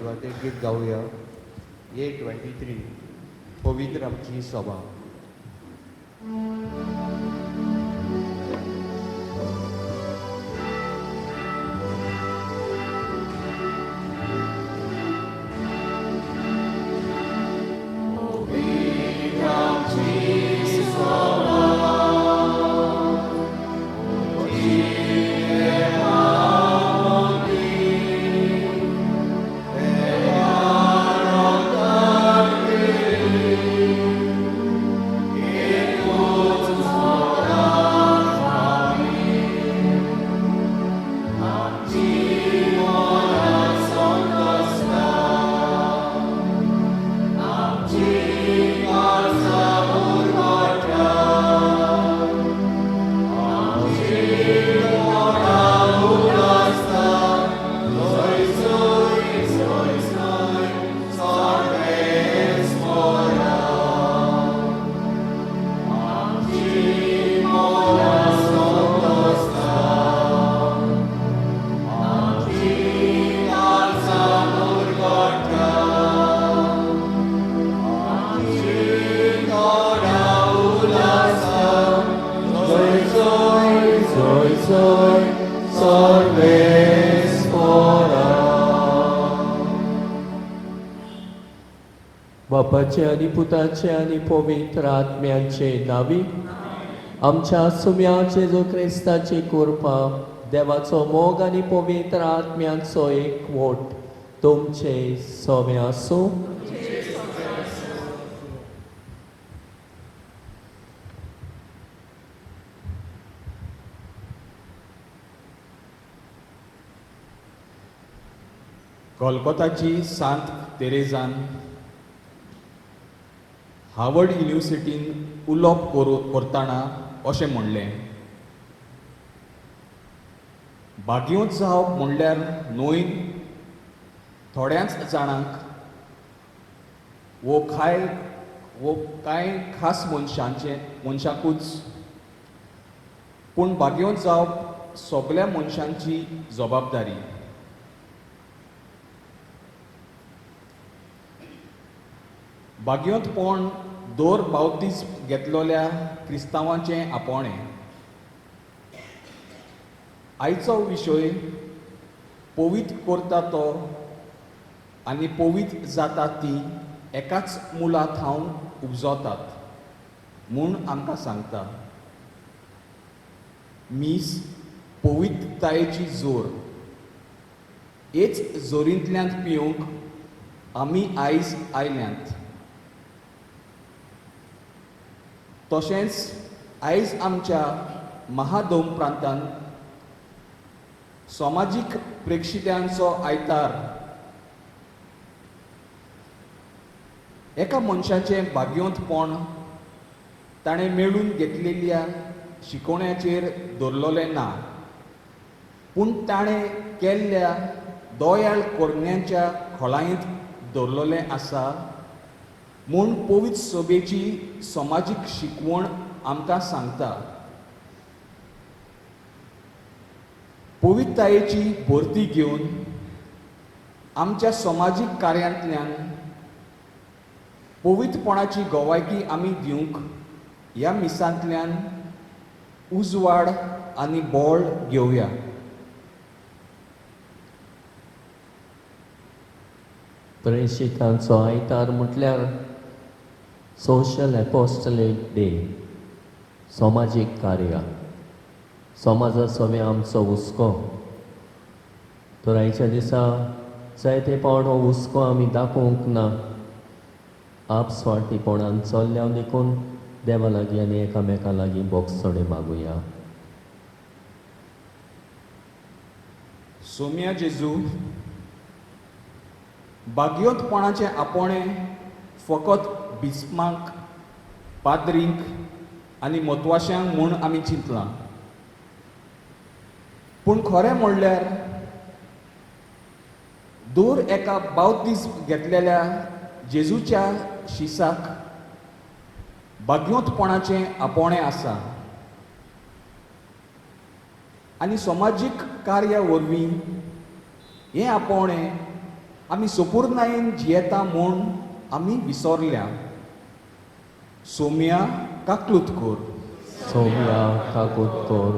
सुवातेर गीत गावया. A23 पवित्र आमची सभा. बापाचे आनी पुताचे आनी पवित्र आत्म्याचे नावी आमच्या सुम्याचे जो क्रिस्ताची कृपा देवाचो मोग आनी पवित्र आत्म्याचो एकवट तुमचे सोबे आसूं. कोलकाताची सांत तेरेजान हार्वर्ड युनिवर्सिटीन उलोवप करतना अशें म्हणलें, बागयोत जावप म्हणल्यार नोईन थोड्याच जाणांक वो कांय खास मनशांकूच, पूण बागयोत जावप सगळ्या मनशांची जबाबदारी. बागयोतपण दोर बावतीस्म घेतलेल्या क्रिस्तांवांचें आपोणें. आयचो विशय पवित्र करता तो आनी पवित्र जाता ती एकाच मुलांत हांव उपजोतात म्हूण आमकां सांगता. मीस पवित्रतायेची जोर. हेच जोरींतल्यान पिवंक आमी आयज आयल्यांत. तशेंच आयज आमच्या महादोम प्रांतांत समाजीक प्रेक्षित्यांचो आयतार. एका मनशाचें बागयोतपण ताणें मेळून घेतलेल्या शिकोवण्याचेर दवरलेलें ना, पूण ताणें केल्ल्या दोयाळ कोरण्यांच्या खोळांत दवरलेलें आसा म्हूण पवित्र सभेची समाजीक शिकवण आमकां सांगता. पवित्रतायेची भरती घेवन आमच्या समाजीक कार्यांतल्यान पवित्रपणाची गोवायकी आमी दिवंक ह्या मिसांतल्यान उजवाड आनी बोळ घेवया. प्रेषितांचो आयतार म्हटल्यार सोशल एपोस्टलेट डे, समाजीक कार्य. समाजाचो आमचो हुस्को. तर आयच्या दिसा जायते पावण हो हुस्को आमी दाखोवंक ना. आपस्वार्थीपणान चल्ल्या देखून देवा लागीं आनी एकामेका लागीं बोगसणे मागुया. सोम्या जेजू, बागयोतपणाचें आपोणें फकत बिस्मांक, पाद्रींक आनी म्हत्वाशांक म्हूण आमी चिंतलां, पूण खरें म्हणल्यार दर एका बावतीस्म घेतलेल्या जेजूच्या शिसाक बागयोतपणाचें आपोणें आसा. आनी समाजीक कार्या वरवीं हें आपोवणें आमी सोपूर्णायेन जियेता म्हूण आमी विसरल्या. सोम्या काकलुतकोर. सोम्या काकुतकोर.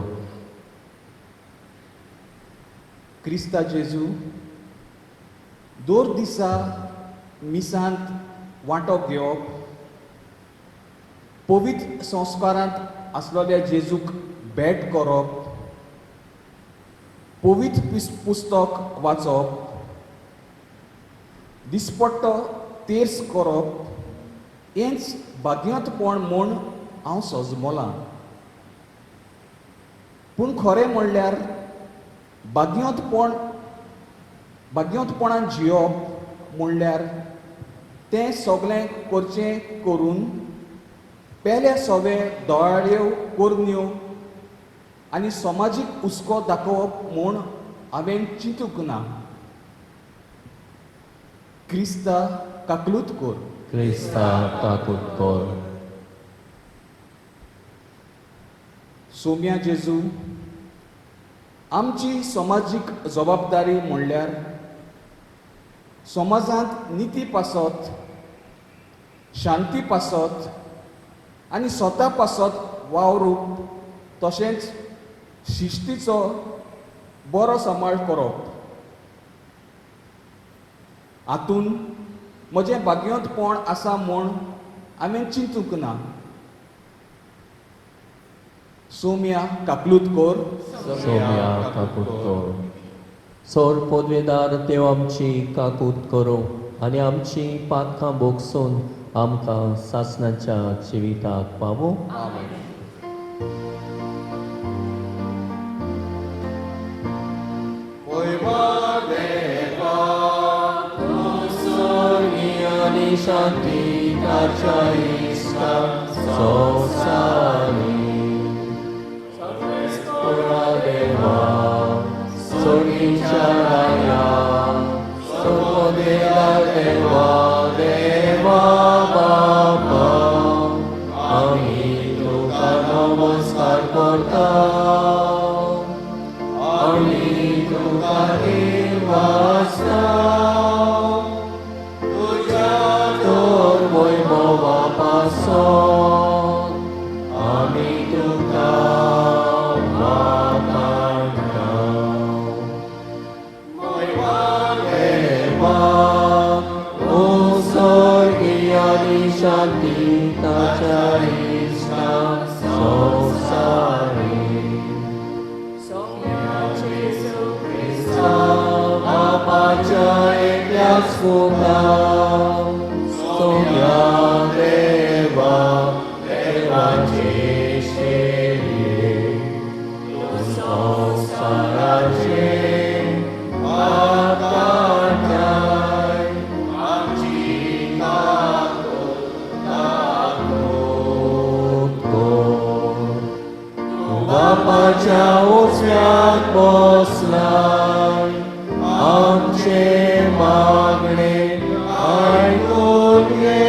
क्रिस्ता जेजू, दर दिसा मिसांत वांटो घेवप, पवित्र संस्कारांत आसलेल्या जेजूक भेट करप, पवित्र पुस्तक वाचप, दिसपट्टो तेर्स करप, हेंच भाग्यांतपण म्हूण हांव सजमलां. पूण खरें म्हणल्यार भाग्यांतपणान जियोप म्हणल्यार तें सगळें करचें करून पेल्या सवे दोळ्यो कोरन्यो आनी समाजीक हुस्को दाखोवप म्हूण हांवें चिंतूंक ना. क्रिस्ता काकलुतकोर. क्रिस्ता काकुतकोर. सोम्या जेजू, आमची समाजीक जबाबदारी म्हणल्यार समाजांत निती पासत, शांती पासत आनी स्वता पासत वावरूप, तशेंच शिस्तीचो बरो सांबाळ करप. हातून म्हजें भाग्यांतपण आसा म्हूण हांवें चिंतूंक ना. सोम्या काकलुतकोर. सोम्या काकुतकोर. सोर पदवेदार देव आमची काकूत करूं आनी आमची पातकां भोगसून आमकां सासणाच्या जिविताक पावूं. आनी शांती ताच्या इश्टा संवसारी देवा सोडीच्या राया सोदेला देवा देवा बाबा आमी तुका नमस्कार करता. आमी तुका वाचता. वैभवा पासून आमी तुका वाखाणटा. देवा ओ स्वर्गीय आनी शांती ताच्या इश्टा संवसारी क्रिस्ता बापाच्या एकल्याच पुता सोम्या देवा देवाचे शेरे संवसाराचे आकांताय आमची काकूत कोर. बापाच्या उजव्याक बसलाय आमचे मागणे आयकून घे.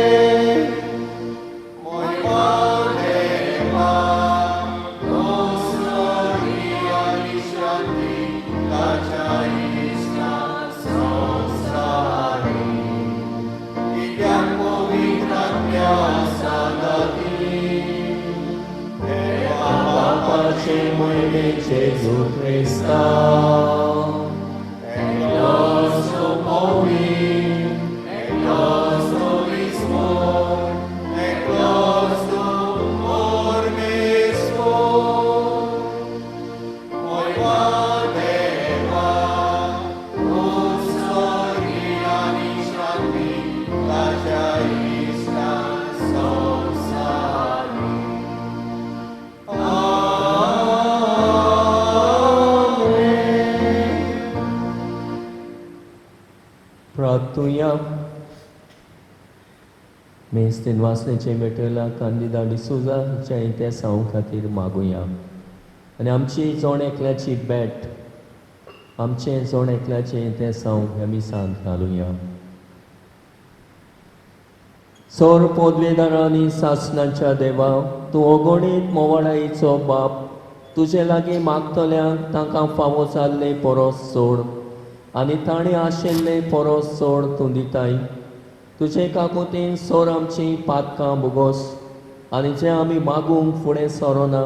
Jesu Christa, Dios tu móvil, Dios tu mismo, Dios tu amor mismo, muy guardeva, un gloria ni shanti, la jaista sonsari. प्रार्थूया. मेस्तीन वासनेचे मेटला कांदिदा D'Souza च्या इतिहासां खातीर मागुया आनी आमची जोण एकल्याची भेट आमचे जोण एकल्याचे इतिहासां ह्या मिसांत घालुया. सोर पदवेदारांनी सासणाच्या देवा, तूं अगणीत मोवाळायेचो बाप, तुजे लागीं मागतल्यांक तांकां फावो जाल्ले परस सोड आनी ताणें आशिल्लें परस चड तूं दिताय. तुजे काकुतीन सोर आमची पातकां भुगोस आनी जें आमी मागूंक फुडें सरोना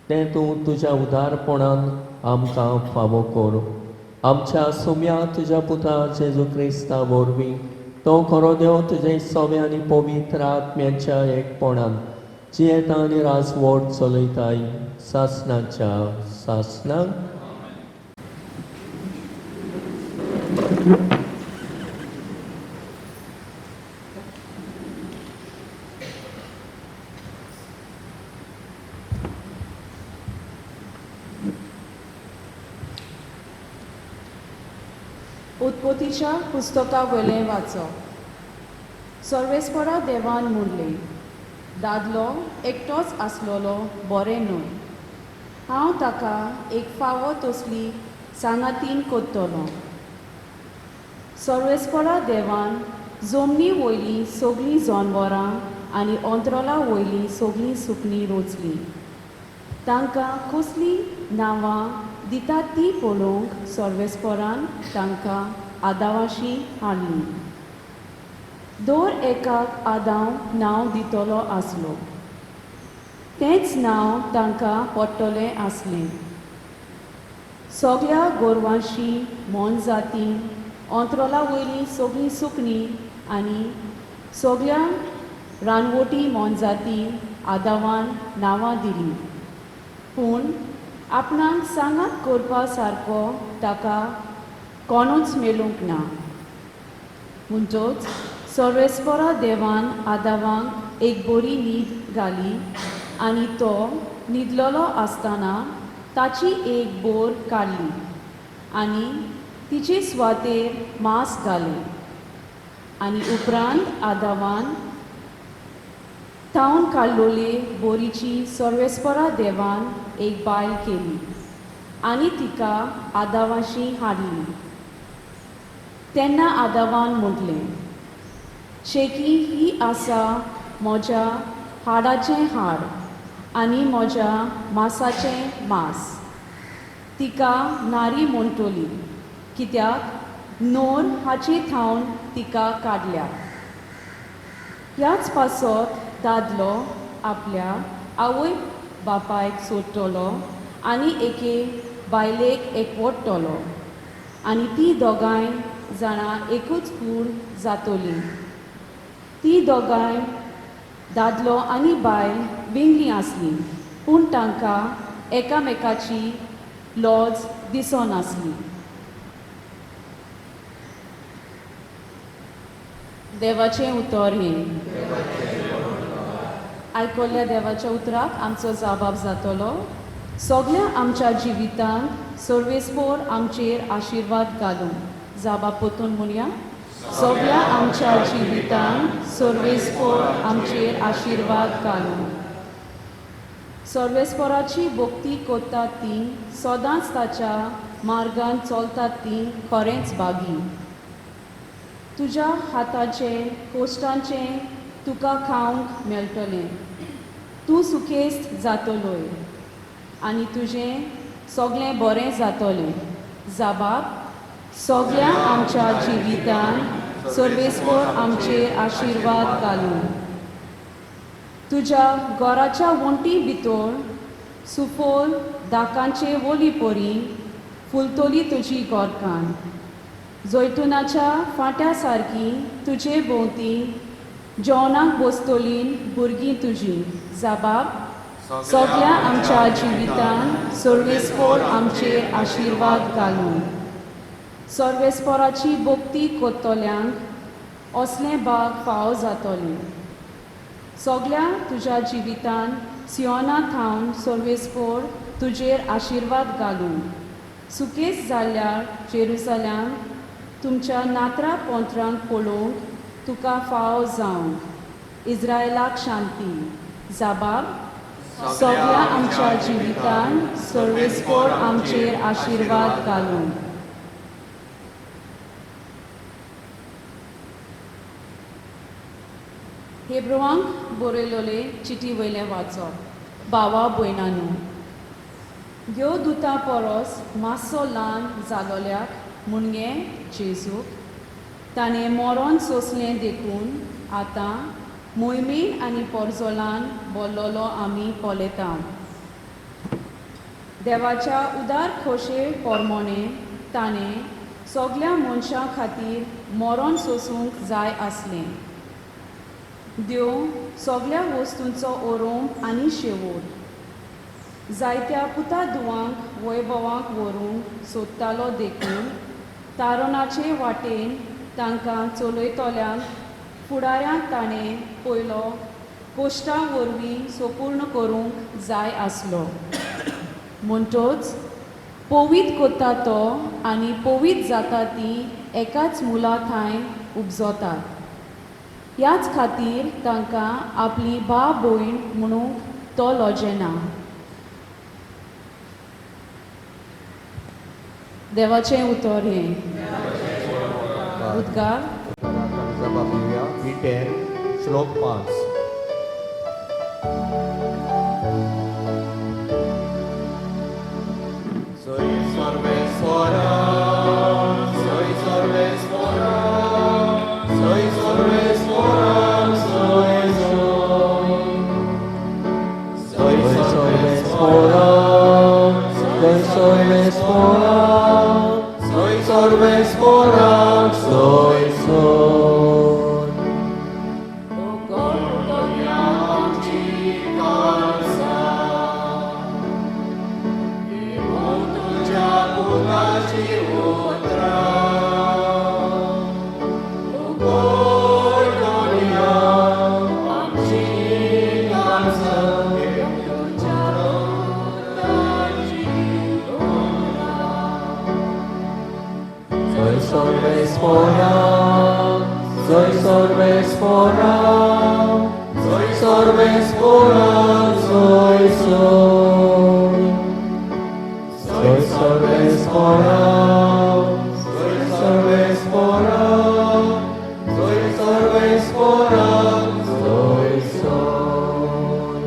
तें तूं तुज्या उदारपणान आमकां फावो कर. आमच्या सुम्या तुज्या पुता जेजू क्रिस्ता वरवीं तो खरो देव तुजे सवे आनी पवित्र आत्म्याच्या एकपणान जियेता आनी राजवट चलयताय सासणाच्या सासणाक. उत्पत्तीच्या पुस्तका वयलें वाचप. सर्वेस्परा देवान म्हणलें, दादलो एकटोच आसलोलो बरें न्हय. हांव ताका एक फावो तसली सांगातीन कोत्तलो. सर्वेस्परा देवान जमनी वयलीं सगळीं जानवरां आनी अंतरला वयलीं सगळीं सुकणीं रोचलीं. तांकां कसलीं नांवां दितात ती पळोवंक सर्वेस्परान तांकां आदावाशी हाडली. दर एकाक आदाव नांव दितलो आसलो. तेंच नांव तांकां पडटलें आसलें. सगळ्या गोरवांशी मोन जाती अंतरला वयलीं सगळीं सुकणीं आनी सगळ्या रानवटी मोनजाती आदावान नांवां दिलीं. पूण आपणाक सांगात करपा सारको ताका कोणूच मेळूंक ना. म्हणटच सर्वेस्परा देवान आदावांक एक बरी न्हीद घाली आनी तो न्हिदलोलो आसतना ताची एक बोर काडली आनी तिचे सुवातेर मांस घालें. आनी उपरांत आदावान तावन काडलोले बोरीची सर्वेस्परा देवान एक बायल केली आनी तिका आदावाशी हाडली. तेन्ना आदावान म्हटलें, शेकी ही आसा म्हज्या हाडाचें हाड आनी म्हज्या मांसाचें मांस. तिका नारी म्हणटली कित्याक नोर हाचे थावन तिका काडल्या. ह्याच पासत दादलो आपल्या आवय बापायक सोडटलो आनी एके बायलेक एकवटतलो आनी ती दोगांय जाणां एकूच कूड जातलीं. ती दोगांय दादलो आनी बायल विंगली आसलीं पूण तांकां एकामेकाची लॉज दिसनासली. देवाचें उतर हें. आयकल्ल्या देवाच्या उतराक आमचो जबाब जातलो. सगळ्या आमच्या जिवितांत सर्वेस्पोर आमचेर आशिर्वाद घालूं. जबाब पोतून म्हणया. सगळ्या आमच्या जिवितांत सर्वेस्पोर आमचेर आशिर्वाद घालूं. सर्वेस्पोराची भक्ती करतात ती सदांच ताच्या मार्गान चलतात ती खरेंच बागी. तुज्या हाताचें कोश्टांचें तुका खावंक मेळटलें. तूं सुखेस्त जातलोय आनी तुजें सगळें बरें जातलें. जबाब. सगळ्या आमच्या जिवितांत सर्वेस्पोर आमचेर आशिर्वाद घालूं. तुज्या घराच्या वण्टी भितर सुफोल दाकांचे वोली परी फुलतली तुजी गोरकान. जैतुनाच्या फांट्या सारकी तुजे भोंवती जेवणाक बसतलीं भुरगीं तुजीं. जबाब. सगळ्या आमच्या जिवितांत सर्वेस्पोर आमचेर आशिर्वाद घालूं. सर्वेस्पोराची भक्ती करतल्यांक असलें भाग फाव जातलें. सगळ्या तुज्या जिवितांत सियोना थावन सर्वेस्पोर तुजेर आशिर्वाद घालूं. सुकेस जाल्ल्यार जेरुसलेम तुमच्या नात्रा पोंत्रांक पळोवंक तुका फाव जावं. इस्रायलाक शांती. जबाब. सगळ्या आमच्या जिवितांत सर्वेस्पोर आमचेर आशिर्वाद घालूं. हेब्रुवांक बरयलोले चिटी वयलें वाचप. भावा भयणांनो, ह्यो दुता परस मातसो ल्हान जालोल्याक मुणगे जेजूक ताणें मोरोन सोंसलें देखून आतां मोहिमेन आनी पोरजोलान बोल्लोलो आमी पोलेता देवाच्या उदार खोशे पोरमोणे ताणें सगल्या मनशां खातीर मोरोन सोंसूंक जाय आसलें देव सगल्या वस्तूंचो ओरोंप आनी शेवोर जायत्या पुता दुवांक वैभवांक व्हरूंक सोदतालो देखून तारुणाचे वाटेन तांकां चलयतल्यांक फुडाऱ्यांक ताणें पयलो कोश्टां वरवीं सोपूर्ण करूंक जाय आसलो म्हणटच पोवीत कोत्ता तो आनी पोवीत जाता ती एकाच मुला थंय उपजोतात ह्याच खातीर तांकां आपली भाव भयण म्हणूंक तो लॉजेना देवाचें उतर हें उद्गार जबाब दिवया B10 श्लोक 5 Soy sorbes fora, soy sorbes fora, soy sorbes fora, soy Soy sorbes fora, soy sorbes fora, soy sorbes fora, soy soy. Soy sorbes fora, soy sorbes fora, soy sorbes fora, soy soy. Soy sorbes fora, soy sorbes fora, soy sorbes fora, soy soy.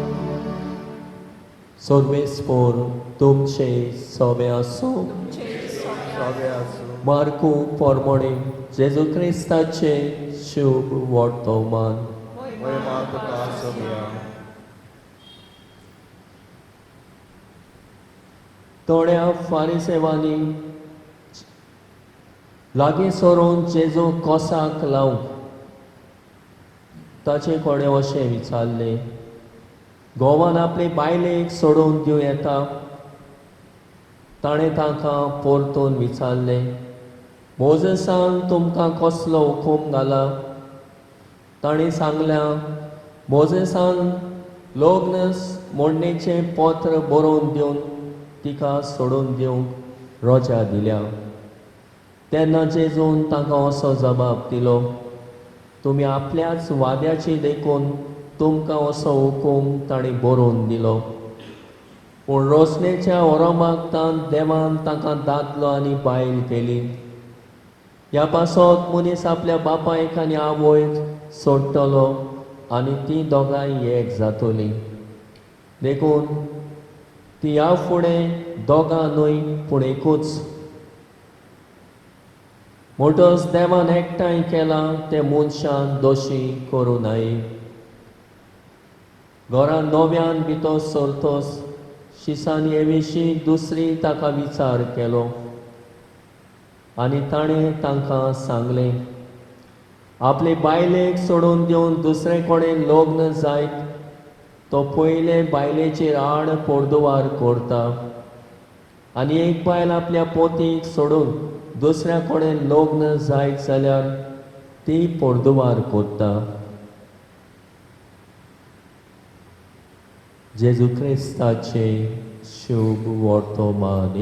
Sorbes for तुमचे सोबे आसूं मार्कू पोरमोणे जेजू क्रिस्ताचे शुभ वर्तमान थोड्या फारिसेवांनी लागीं सरून जेजू कोसाक लावंक ताचे कोणे अशें विचारलें गोवान आपले बायलेक सोडून दिवं येता ताणें तांकां परतून विचारलें मोजेसान तुमकां कसलो हुकूम घाला ताणें सांगलें मोजेसान लग्न मोडणेचें पत्र बरोवन दिवन तिका सोडून दिवंक रोजा दिल्या तेन्ना जेजून तांकां असो जबाब दिलो तुमी आपल्याच वाद्याची देखून तुमकां असो हुकूम ताणें बरोवन दिलो पूण रोसणेच्या ओरोमागतान देवान तांकां दादलो आनी बायल केली ह्या पासत मनीस आपल्या बापायक आनी आवयक सोडटलो आनी ती दोगांय एक जातलीं देखून ती ह्या फुडें दोगां न्हय पूण एकूच म्हणटच देवान एकठांय केलां ते मनशान दोशी करूं नये घरान नव्यान भितर सरतोस शिसान हे विशीं दुसरी ताका विचार केलो आनी ताणें तांकां सांगलें आपले बायलेक सोडून दिवन दुसरे कोणें लग्न जायत तो पयले बायलेचेर आड पोर्दुवार करता आनी एक बायल आपल्या पोतीक सोडून दुसऱ्या कोणें लग्न जायत जाल्यार ती पोर्दुवार करता जेजू क्रिस्ताचे शुभ वर्तमान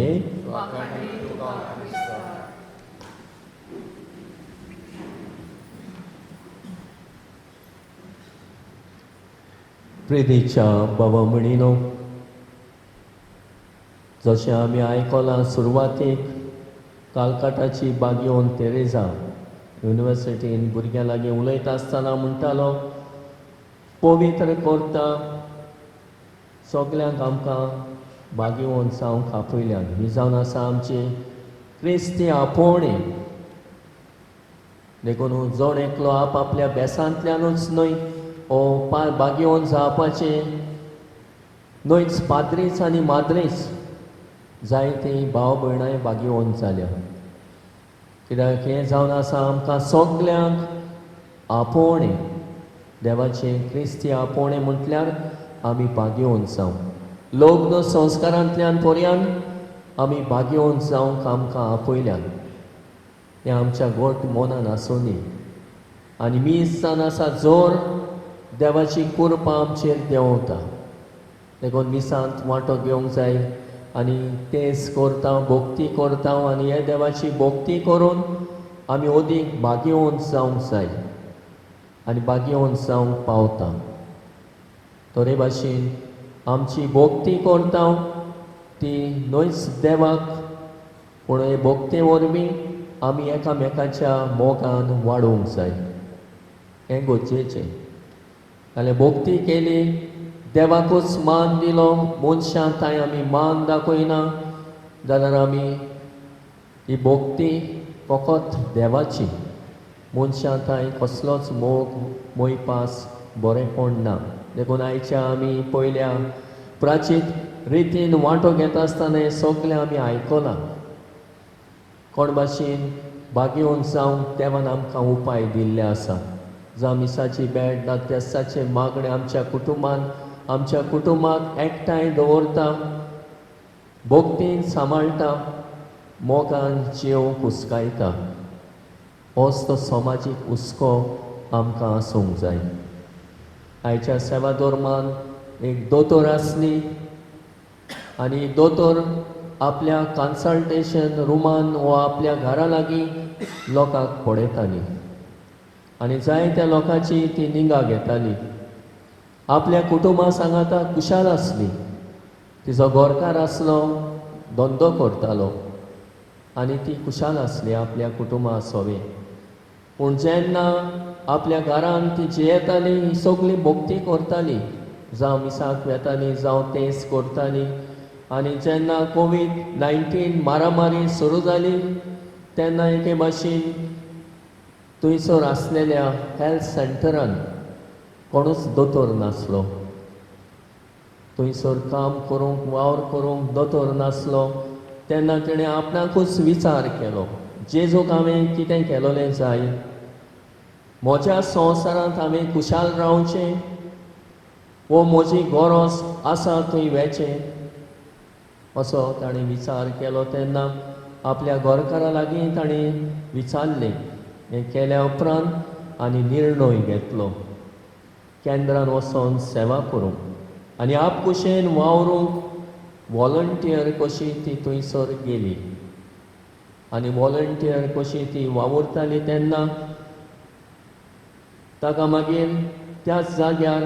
प्रितीच्या बाबा म्हणिनो जशें आमी आयकलां सुरवातेक कालकाटाची बागयोन तेरेजा युनिवर्सिटीन भुरग्यां लागीं उलयता आसतना म्हणटालो पवित्र करता सगल्यांक आमकां बागयोन जावंक आपयल्यान ही जावन आसा आमची क्रिस्ती आपोवणे देखून जोड एकलो आपल्या बेसांतल्यानूच न्हय ओ बागेवन जावपाचें न्हयच पाद्रीच आनी माद्रीच जायतीं भाव भयणां बागेवन जाल्या कित्याक हें जावन आसा आमकां सगल्यांक आपोवणें देवाचें क्रिस्ती आपोवणें म्हटल्यार आमी बागेवन जावं लग्न संस्कारांतल्यान पर्यान आमी बागेवन जावंक आमकां आपयल्यान हें आमच्या गोठ मनान आसूंदी आनी मीस जावन आसा जोर देवाची कृपा आमचेर देंवता देखून मिसांत वांटो घेवंक जाय आनी तेंच करता भोक्ती करता आनी हे देवाची भोक्ती करून आमी ओदीक बागेवन जावंक जाय आनी बागेवन जावंक पावता तोरे भाशेन आमची भोक्ती करता ती न्हयच देवाक पूण हे भोक्ते वरवीं आमी एकामेकाच्या मोगान वाडोवंक जाय हें गरजेचें जाल्यार भोक्ती केली देवाकूच मान दिलो मनशां थंय आमी मान दाखयना जाल्यार आमी ही भोक्ती फकत देवाची मनशां थंय कसलोच मोग मोयपास बरेंपण ना देखून आयच्या आमी पयल्या प्राचीत रितीन वांटो घेता आसतना हें सगलें आमी आयकलां कोण भाशेन बागेवन जावंक देवान आमकां उपाय दिल्ले आसा जावं मिसाची भेट ना तेसाचे मागणे आमच्या कुटुंबाक एकठांय दवरता भोक्तीन सांबाळटा मोगान जीव हुस्कायता होच तो समाजीक हुस्को आमकां आसूंक जाय आयच्या सेवा धर्मान एक दोतोर आसली आनी दोतोर आपल्या कन्सल्टेशन रुमान वो आपल्या घरा लागीं लोकांक पळयताली आनी जायत्या लोकांची ती निगा घेताली आपल्या कुटुंबा सांगाता कुशाल आसली तिचो घरकार आसलो धंदो करतालो आनी ती कुशाल आसली आपल्या कुटुंबा सोबे पूण जेन्ना आपल्या घरान ती जेयताली ही सगळी भोक्ती करताली जावं मिसाक वेताली जावं तेंच करताली आनी जेन्ना कोवीड-19 मारामारी सुरू जाली तेन्ना एके भाशेन थंयसर आसलेल्या हेल्थ सेंटरान कोणूच दोतोर नासलो थंयसर काम करूंक वावर करूंक दोतोर नासलो तेन्ना तिणें आपणाकूच विचार केलो जेजूक हांवें कितें केलोलें जाय म्हज्या संवसारांत हांवें कुशाल रावचें वो म्हजी गरज आसा थंय वेचें असो ताणें विचार केलो तेन्ना आपल्या घरकारा लागीं ताणें विचारलें हें केल्या उपरांत आनी निर्णय घेतलो केंद्रान वचोन सेवा करूंक आनी आपकुशेन वावरूंक वॉलंटियर कशी ती थंयसर गेली आनी वॉलंटियर कशी ती वावुरताली तेन्ना ताका मागीर त्याच जाग्यार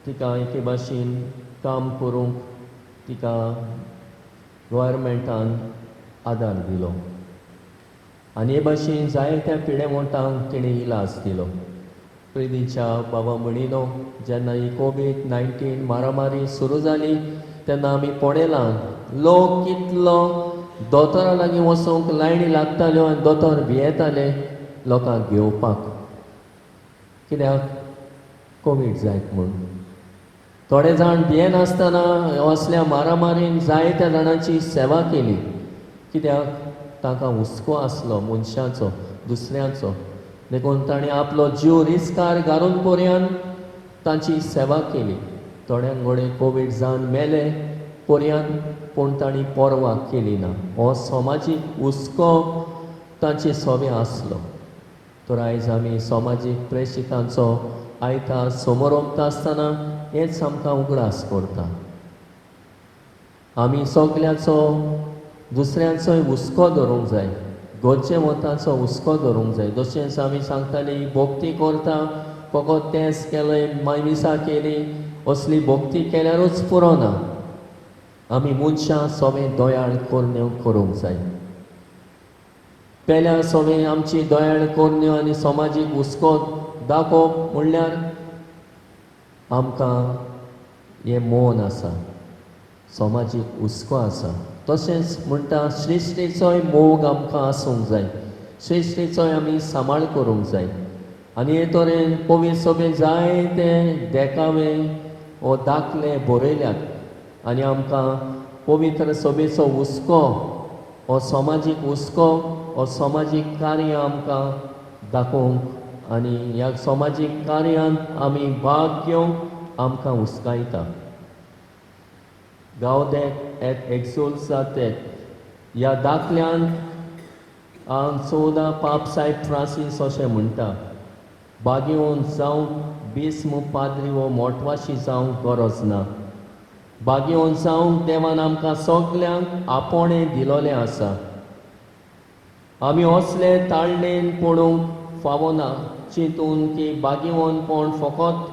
तिका एके भाशेन काम करूंक तिका गव्हर्मेंटान आदार दिलो आनी हे भाशेन जायत्या पिडेमोटांक तिणें इलाज दिलो प्रिदीच्या बाबा म्हणिलो जेन्ना ही कोवीड-19 मारामारी सुरू जाली तेन्ना आमी पळयलां लोक कितलो दोतोरा लागीं वचूंक लायनी लागताल्यो आनी दोतोर भियेताले लोकांक घेवपाक कित्याक कोवीड जायत म्हूण थोडे जाण भियेनासतना असल्या मारामारीन जायत्या जाणांची सेवा केली कित्याक तांकां हुस्को आसलो मनशाचो दुसऱ्याचो देखून ताणें आपलो जीव रिस्कार घालून पर्यान तांची सेवा केली थोड्यांक घोडे कोवीड जावन मेले पर्यान पूण तांणी परवा केली ना हो समाजीक हुस्को तांचे सोबे आसलो तर आयज आमी समाजीक प्रेशितांचो आयतार समोर ओंपता आसतना हेंच आमकां उगडास करता आमी सगल्याचो दुसऱ्यांचोय हुस्को धरूंक जाय घरचे मताचो हुस्को धरूंक जाय जशेंच आमी सांगताली भोक्ती करता फकत तेंच केलें मायमिसा केली असली भोक्ती केल्यारूच पुरो ना आमी मनशां सोबें दोयाळ कोरण्यो करूंक जाय पेल्या सोबें आमची दोयाळ कोरण्यो आनी समाजीक हुस्को दाखोवप म्हणल्यार आमकां हें मौन आसा समाजीक हुस्को आसा तशेंच म्हणटा श्रेश्ठेचोय मोग आमकां आसूंक जाय, श्रेश्ठेचोय आमी सांबाळ करूंक जाय. आनी हे तरेन पवित्र सभेन जायते देखावे वो दाखले बरयल्यात आनी आमकां पवित्र सभेचो हुस्को हो समाजीक हुस्को हो समाजीक कार्य आमकां दाखोवंक आनी ह्या समाजीक कार्यांत आमी भाग घेवंक आमकां हुस्कायता. गावदेक एट एक्सोल्सातेक ह्या दाखल्यांत चवदा पाप सायब फ्रांसीस अशें म्हणटा, बागेवन जावंक बिस्म पाद्री वो मोटवाशी जावंक गरज ना. बागेवन जावंक देवान आमकां सगल्यांक आपोणें दिलोलें आसा. आमी असले ताळणेन पडूंक फावो ना चिंतून की बागेवन कोण फकत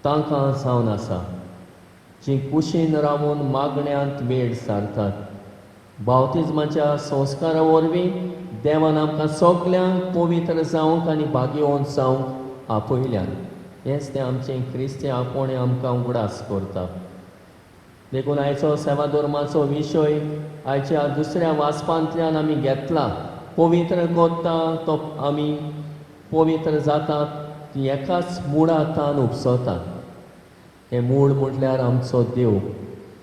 तांकां जावन आसा, जीं कुशीन रावून मागण्यांत वेळ सारतात. बावतिजमाच्या संस्कारा वरवीं देवान आमकां सगल्यांक पवित्र जावंक आनी बागेवन जावंक आपयल्यान. हेंच तें आमचें क्रिस्ती आपोणें आमकां उगडास करता. देखून आयचो सेवा धर्माचो विशय आयच्या दुसऱ्या वाचपांतल्यान आमी घेतला. पवित्र कोत्ता तो आमी पवित्र जातात ती एकाच मुळांतान उपसतात. हें मूळ म्हटल्यार आमचो देव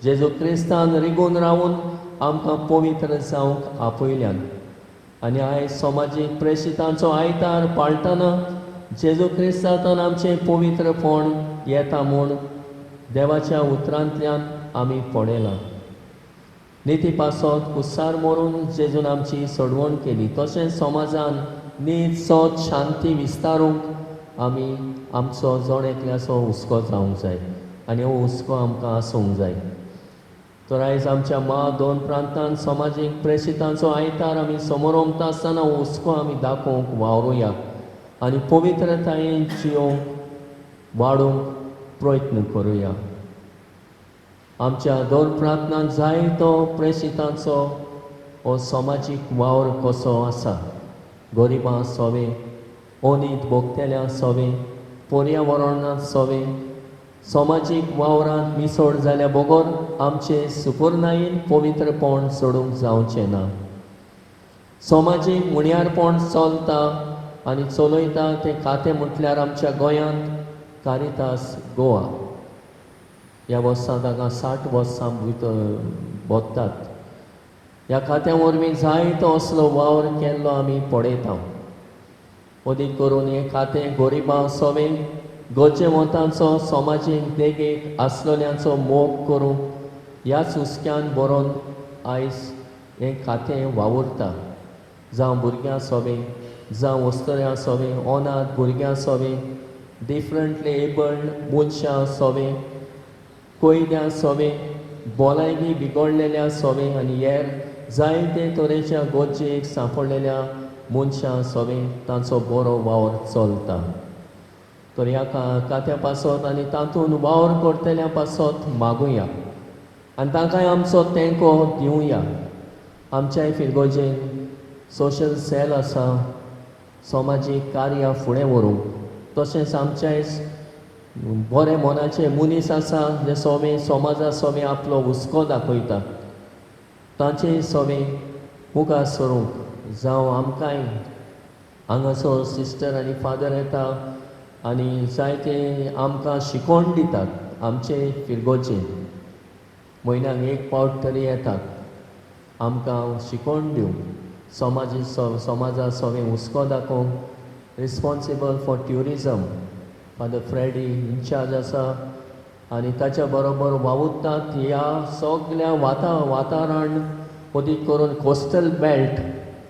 जेजू क्रिस्तान रिगून रावून आमकां पवित्र जावंक आपयल्यान. आनी आयज समाजीक प्रेशितांचो आयतार पाळटना जेजू क्रिस्तांतान आमचें पवित्रपण येता म्हूण देवाच्या उतरांतल्यान आमी पळयलां. निती पासत कुसार मरून जेजून आमची सोडवण केली, तशेंच समाजान नीत सत शांती विस्तारूंक आमी आमचो जण एकल्याचो हुस्को जावंक जाय आनी हो हुस्को आमकां आसूंक जाय. तर आयज आमच्या दोन प्रांतांत समाजीक प्रेशितांचो आयतार आमी समोर ओंपता आसतना हो हुस्को आमी दाखोवंक वावरुया आनी पवित्रतायेन जियोंक वाडूंक प्रयत्न करुया. आमच्या दोन प्रांतांत जायतो प्रेशितांचो हो समाजीक वावर कसो आसा. गरिबां सोवे, ओनीत भोगतेल्या सोवे, पर्यावरणांत सोवे, समाजीक वावरांत मिसळ जाल्या बगर आमचे सुपुर्नायेन पवित्रपण सोडूंक जावचें ना. समाजीक मुण्यारपण चलता आनी चलयता तें खातें म्हटल्यार आमच्या गोंयांत कारितास गोवा. ह्या वर्सां ताका 60 वर्सां भितर बोत्तात. ह्या खात्या वरवीं जायतो असलो वावर केल्लो आमी पळयता. अदीक करून हें खातें गरिबां सोवे गरजेवंतांचो समाजीक देगेक आसलोल्यांचो मोग करूंक ह्याच हुस्क्यान बरोवन आयज हें खातें वावुरता. जावं भुरग्यां सोवे, जावं वस्तुऱ्यां सोवे, अनाथ भुरग्यां सोवे, डिफरंटली एबल्ड मनशां सोवे, कोयद्या सोवे, भलायकी बिगडलेल्या सोवे आनी हेर जायते तरेच्या गरजेक सांपडलेल्या मनशां सोवे तांचो बरो वावर चलता. तर ह्या खात्या पासत आनी तातूंत वावर करतल्या पासत मागुया आनी तांकांय आमचो तेंको दिवया. आमच्याय फिरगोजेन सोशल सेल आसा समाजीक कार्यां फुडें व्हरूंक. तशेंच आमच्याय बरे मनाचे मनीस आसा जे सोवे समाजा सोवे आपलो हुस्को दाखयता. तांचेय सोवे मुखार सरूंक जावं आमकांय हांगासर सिस्टर आनी फादर येता आनी जायते आमकां शिकोण दितात. आमचे फिरगोचेर म्हयन्याक एक पावट तरी येतात आमकां शिकोण दिवंक समाजा सोवे हुस्को दाखोवंक. Responsible for tourism father Freddy in charge आसा आनी ताच्या बरोबर वावुरतात ह्या सगळ्या वातावरण अदीक करून कोस्टल बेल्ट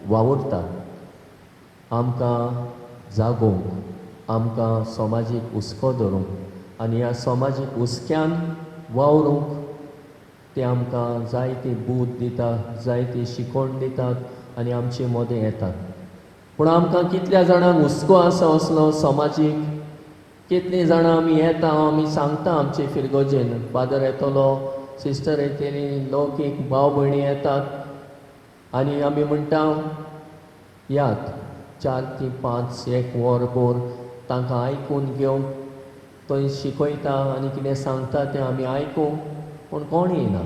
वावुरतात. आमकां जागोवंक, आमकां समाजीक हुस्को धरूंक आनी ह्या समाजीक हुस्क्यान वावरूंक ते आमकां जायती बूद दितात, जायती शिकोण दितात आनी आमचे मदें येतात. पूण आमकां कितल्या जाणांक हुस्को आसा असलो समाजीक, कितलीं जाणां आमी येता आमी सांगता आमचे फिरगोजेन फादर येतलो, सिस्टर येतली, लौकीक भाव भयणी येतात आनी आमी म्हणटा यात 4 ते 5 एक वरभर तांकां आयकून घेवंक. थंय शिकयता आनी कितें सांगता तें आमी आयकूंक पूण कोण येना.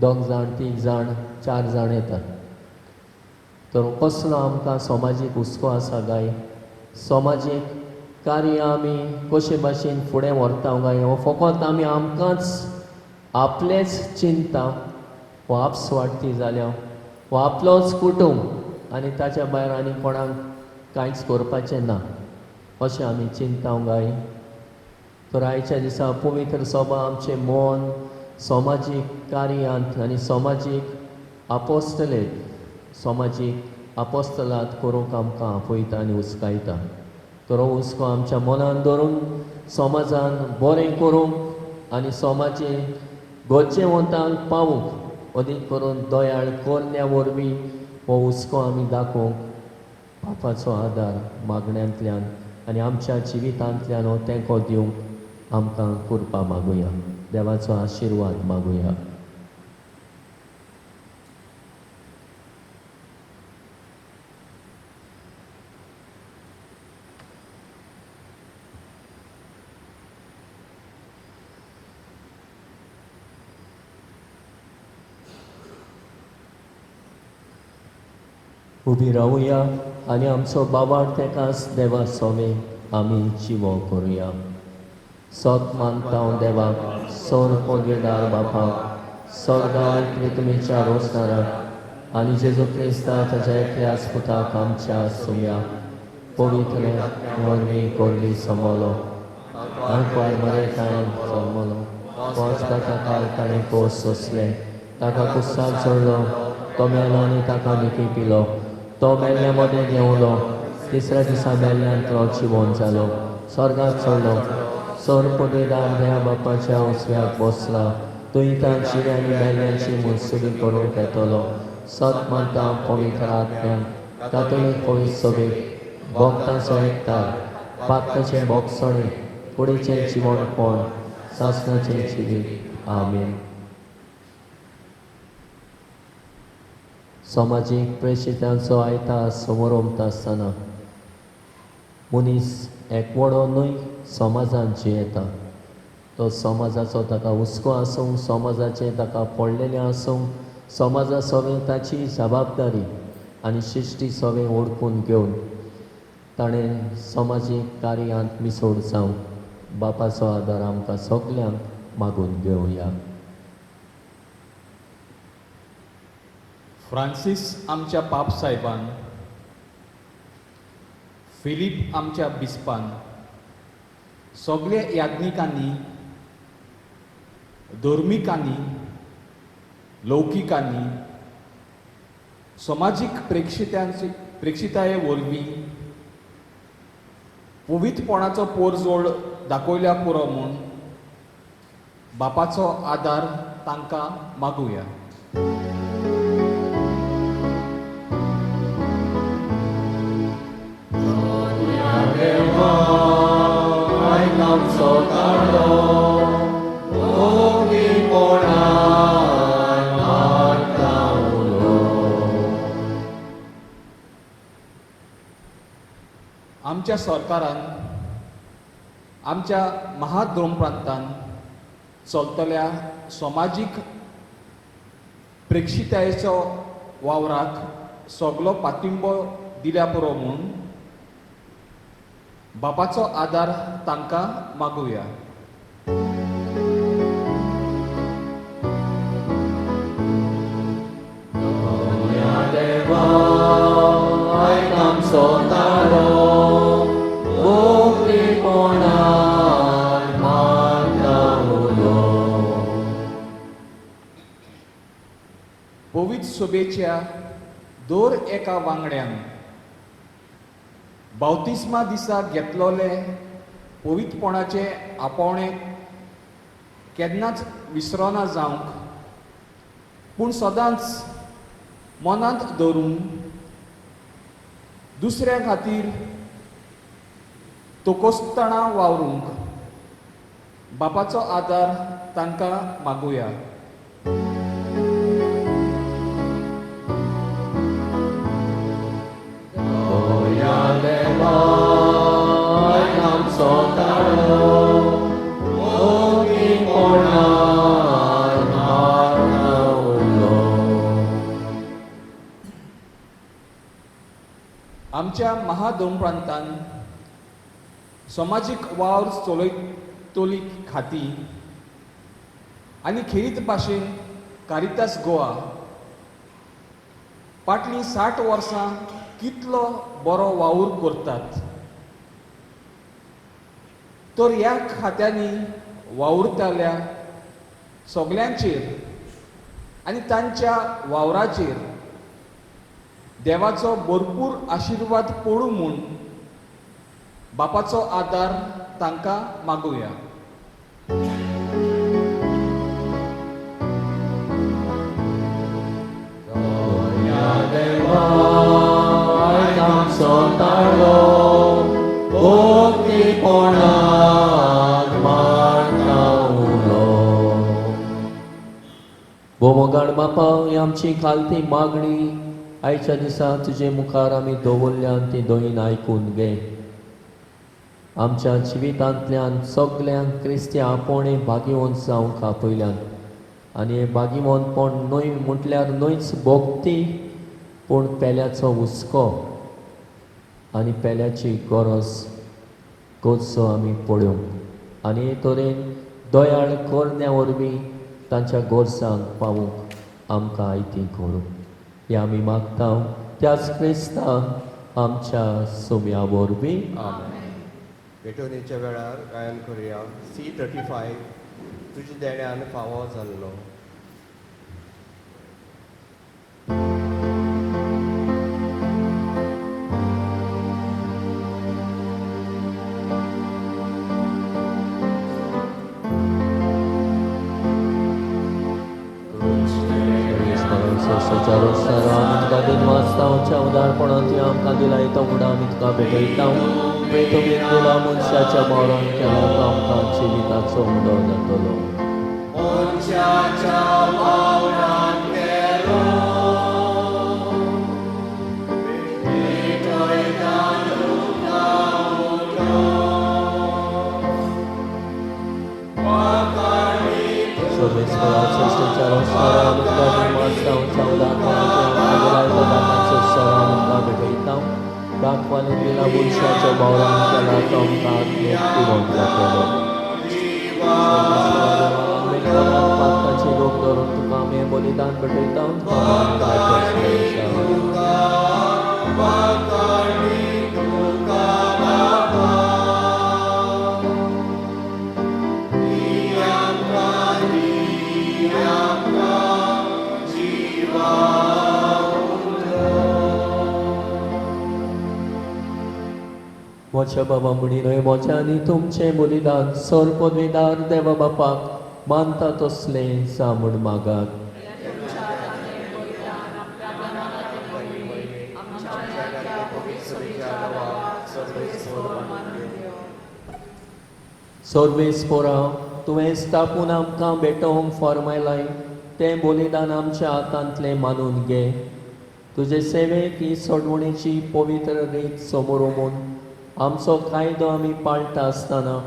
2 जाण 3 जाण 4 जाण येतात. तर कसलो आमकां समाजीक हुस्को आसा काय, समाजीक कार्य आमी कशे भाशेन फुडें व्हरता काय, हो फकत आमी आमकांच आपलेच चिंता हो आपस्वार्थी जाल्या हो आपलोच कुटूंब आनी ताच्या भायर आनी कोणाक कांयच करपाचें ना अशें आमी चिंता काय. तर आयच्या दिसा पवित्र सभा आमचें मन समाजीक कार्यांत आनी समाजीक आपोस्तलात करूंक आमकां आपयता आनी हुस्कायता. तर हो हुस्को आमच्या मनान धरून समाजान बरें करूंक आनी समाजीक गरजेवंतांक पावूंक अदीक करून दयाळ कन्या वरवीं हो हुस्को आमी दाखोवंक बापाचो आदार मागण्यांतल्यान आनी आमच्या जिवितांतल्यान हो तेंको दिवंक आमकां कृपा मागुया. देवाचो आशिर्वाद मागुया. उबी रावुया आनी आमचो बाबाड तेकाच देवा सोवे आमी जिवो करुया. सत मानता हांव देवाक, सोर पोगेदार बापाक, स्वर्गांत प्रितमेच्या रोसणाराक आनी जेजू क्रिस्ता ताच्या एकल्याच पुताक आमच्या सुम्या पवित्र वरवीं कोरली समोलो आंकवार मरेतायेन जल्मलो. पोच काल ताणें पोस सोंसलें, ताका कुस्साक चडलो, तो मेलो आनी ताका निकी पिलो. तो मेल्ल्या मदें देंवलो, तिसऱ्या दिसा मेल्ल्यांतलो जिवंत जालो, स्वर्गाक चडलो, सोर पोगेदार देवा बापाच्या उसव्याक बसला, तुयें जिव्यांनी मेल्ल्यांची मुर्सुडी करूंक येतलो. सत मानता हांव पवित्र आत्म्याक, कातोलीक पवित्र सभेक, भक्तांचो एकठांय, पातकाचें भोगसणें, कुडीचें जिवणपण, सासणाचें जिवीत. आमीन. समाजीक प्रेशितांचो आयतार समोर उमता आसतना मनीस एक व्हडो न्हय समाजांत जियेता. तो समाजाचो ताका हुस्को आसूं, समाजाचें ताका पडलेलें आसूं, समाजा सवें ताची जबाबदारी आनी शिश्टी सवें ओळखून घेवन ताणें समाजीक कार्यांत मिसोड जावं बापाचो आदार आमकां सगल्यांक मागून घेवया. फ्रांसीस आमच्या पाप साहेबान, फिलीप आमच्या बिस्पान, सगळ्या याज्ञिकांनी, धर्मिकांनी, लौकिकांनी समाजीक प्रेक्षिताये वरवीं पवित्रपणाचो पोरजोड दाखयल्या पुरो म्हूण बापाचो आदार तांकां मागुया. आमच्या सरकारान आमच्या महाद्रोम प्रांतान चलतल्या समाजीक प्रेक्षितायेचो वावराक सगळो पाठिंबो दिल्या पुरो म्हूण बापाचो आदार तांकां मागुया. पवित्र सभेच्या दर एका वांगड्यान बावतिस्मा दिसा घेतलोले पवित्रपणाचे आपोवणें केन्नाच विसरोना जावंक, पूण सदांच मनांत धरून दुसऱ्या खातीर तोकोसतना वावरूंक बापाचो आदार तांकां मागुया. आहा दोन प्रांतांत समाजीक वावर चलोय खाती आनी खेरीत भाशेन कारितास गोवा फाटलीं 60 वर्सां कितलो बरो वावर करतात, तर ह्या खात्यांनी वावुरताल्या सगल्यांचेर आनी तांच्या वावराचेर देवाचो भरपूर आशिर्वाद पडूं म्हूण बापाचो आदार तांकां मागुया. Sotarlo, bukti ponad martaulo. बोमोगाड बापा ही आमची खालती मागणी आयच्या दिसा तुजे मुखार आमी दवरल्यान ती दोयीन आयकून घे. आमच्या जिवितांतल्यान सगल्यांक क्रिस्ती आपोणे भाग्यवंत जावंक आपयल्यान आनी हे भाग्यवंतपण न्हय म्हटल्यार न्हयच भोगती पूण पेल्याचो हुस्को आनी पेल्याची गरज कोचो आमी पळोवंक आनी हे तरेन दयाळ करण्या वरवीं तांच्या गोरसांक पावूंक आमकां आयती करूं. हे आमी मागता त्याच क्रिस्तांक आमच्या सुम्या वरवीं. भेटवणेच्या वेळार गायन करुया C35 तुज्या देण्यान फावो जाल्लो. सचारो सारा आमी तुका दिन वाचता उदारपणान ती आमकां दिलाय तो म्हणून आमी तुका भेटयता. तुमी दिला मनशाच्या मोरान केला तो आमकां जिविताचो उडो जातलो. मनशाच्या वावरान केलो भेटयता तुका उडो. सर्वेस्परा सृष्टीच्या सारा आमी तुका दिन वाचता उदारपणान ती आमकां दिलाय तो दाताचो सारा आमकां भेटयता. दाखवाले दिला मनशाच्या मोरान केला तो आमकां मुक्तिवंत जातलो. पातकाचे लोक धरून तुका आमी बलिदान भेटयता. मोच्या बाबा म्हणीन मोच्या आनी तुमचें बलिदान सोर पदवीदार देवा बापाक मानता तसले जामून मागात. सर्वेस्परा तुवें स्थापून आमकां भेटोवंक फॉर्मायलाय तें बलिदान आमच्या हातांतलें मानून घे. तुजे सेवेक ही सोडवणेची पवित्र रीत समोर उमून आमचो कायदो आमी पाळटा आसतना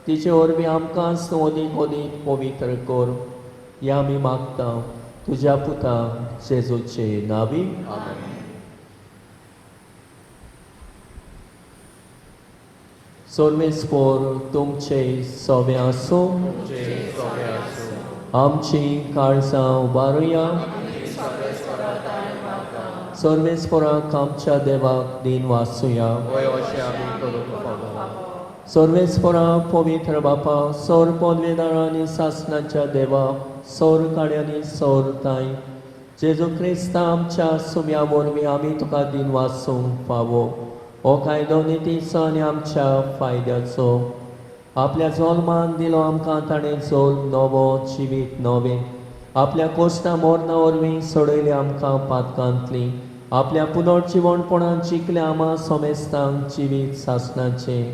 तिचे वरवीं आमकांच अदीक अदीक पवित्र कर. हें आमी मागता तुज्या पुता जेजूचे नांवी. सर्वेस्पर तुमचे सोबे आसूं. आमची काळजां उबारुया. सर्वेस्पराक आमच्या देवाक दिन वाचुया. सर्वेस्परा पवित्र बापा सौर पदवीदारांनी सासणाच्या देवा सौर काड्यांनी सौर ताई जेजू क्रिस्ता आमच्या सुम्या वरवीं आमी तुका दिन वाचूंक फावो. हो कायदो नितीचो आनी आमच्या फायद्याचो. आपल्या जल्मान दिलो आमकां ताणें जल्म नवो जिवीत नवें. आपल्या कोश्टा मोरना वरवीं सोडयले आमकां पातकांतली. आपल्या पुनर्जिवणपणान जिखले आमा सोमेस्तांक जिवीत सासणाचें.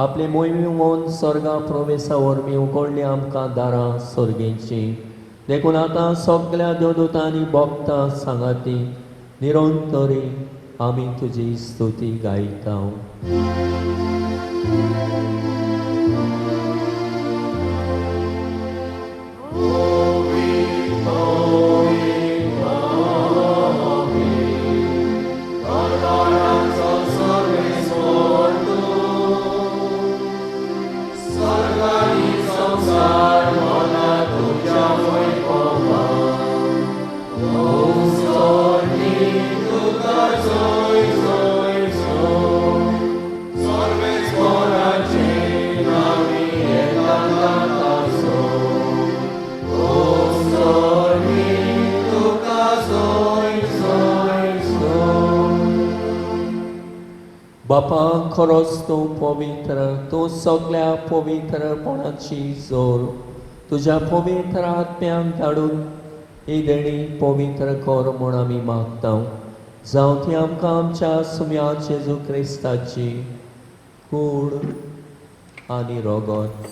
आपले मोहिमेन स्वर्गा प्रवेशा वरवीं उगडली आमकां दारां सर्गेची. देखून आतां सगल्या देवदूतांनी भक्तां सांगाती निरंतरी आमी तुजी स्तुती गायता. Sorry. बापा खरोच तूं पवित्र, तूं सगळ्या पवित्रपणाची जोर. तुज्या पवित्र आत्म्याक धाडून ही देणी पवित्र कर म्हूण आमी मागता. जावं ती आमकां आमच्या सुम्या जेजू क्रिस्ताची कूड आनी रगत.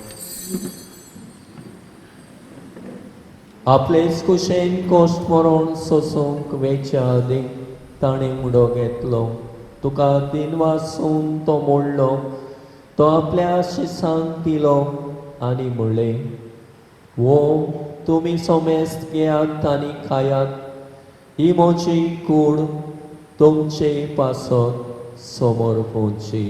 आपलेच कुशेन कोश्ट मरण सोसूंक वेच्या आदीं ताणें उडो घेतलो. तुका दिन वाचून तो मोडलो. तो आपल्या शिसांक दिलो आनी म्हणलें, वो तुमी सोमेस्त घेयात आनी खायात. ही म्हजी कूड तुमचे पासत समोर पोवची.